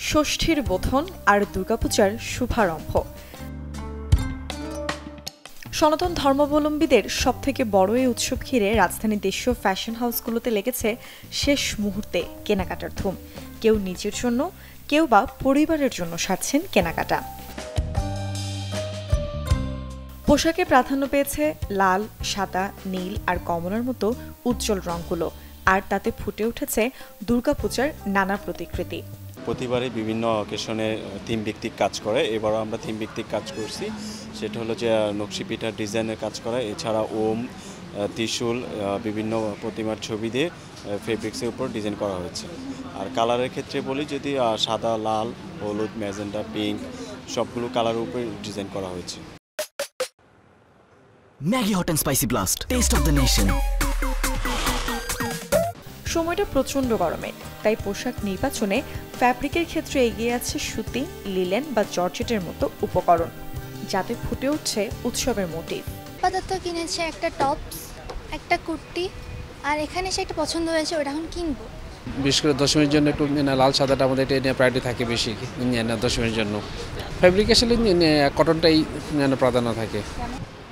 ষষ্ঠীর বোধন আর দুর্গাপূজার শুভারম্ভ। সনাতন ধর্মাবলম্বীদের সবথেকে বড় এই উৎসব ঘিরে রাজধানীর দেশীয় ফ্যাশন হাউসগুলোতে লেগেছে শেষ মুহূর্তে কেনাকাটার ধুম। কেউ নিজের জন্য, কেউ বা পরিবারের জন্য সারছেন কেনাকাটা। পোশাকে প্রাধান্য পেয়েছে লাল, সাদা, নীল আর কমলার মতো উজ্জ্বল রঙগুলো, আর তাতে ফুটে উঠেছে দুর্গাপূজার নানা প্রতিকৃতি। প্রতিবারই বিভিন্ন অকেশনে থিম ভিত্তিক কাজ করে। এবারও আমরা থিম ভিত্তিক কাজ করছি, সেটা হলো যে নকশি পিঠার ডিজাইনের কাজ করা, এছাড়া ওম, ত্রিশূল, বিভিন্ন প্রতিমার ছবি দিয়ে ফেব্রিক্সের উপর ডিজাইন করা হয়েছে। আর কালারের ক্ষেত্রে বলি, যদি সাদা, লাল, হলুদ, ম্যাজেন্ডা, পিঙ্ক সবগুলো কালারের উপর ডিজাইন করা হয়েছে। Maggi hot and spicy blast, test of the nation. সময়টা প্রচণ্ড গরমের, তাই পোশাক নির্বাচনে ফ্যাব্রিকের ক্ষেত্রে এগিয়ে আছে সুতি, লিলেন বা জর্জেটের মতো উপকরণ, যাতে ফুটে উঠছে উৎসবের মোটিভ। আপাতত কিনেছে একটা টপস, একটা কুর্তি, আর এখানে সে একটা পছন্দ হয়েছে, ওটা এখন কিনবো। বিশেষ করে দশমীর জন্য একটু লাল সাদাটা আমাদের এটা নিয়ে প্রায়োরিটি থাকে বেশি দশমীর জন্য। ফ্যাব্রিকেশন কটনটাই প্রাধান্য থাকে।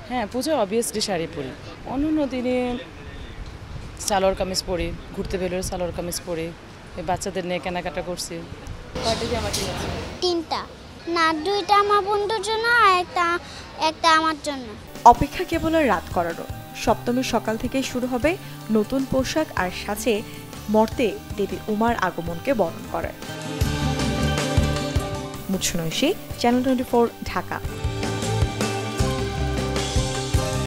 হ্যাঁ, পুজো অবভিয়াসলি শাড়ি পরি, অন্য দিনে সালোয়ার কামিজ পরি, ঘুরতে বেরোলে সালোয়ার কামিজ পরি, বাচ্চাদের নিয়ে কেনাকাটা করছি। তিনটা না, দুইটা আমার বন্ধুর জন্য আর একটা আমার জন্য। অপেক্ষা কেবল আর রাত করারও। সপ্তমীর সকাল থেকেই শুরু হবে নতুন পোশাক আর সাজে মর্তে দেবী উমার আগমনকে বরণ করে। মুৎসুনৈশী, চ্যানেল 24, ঢাকা।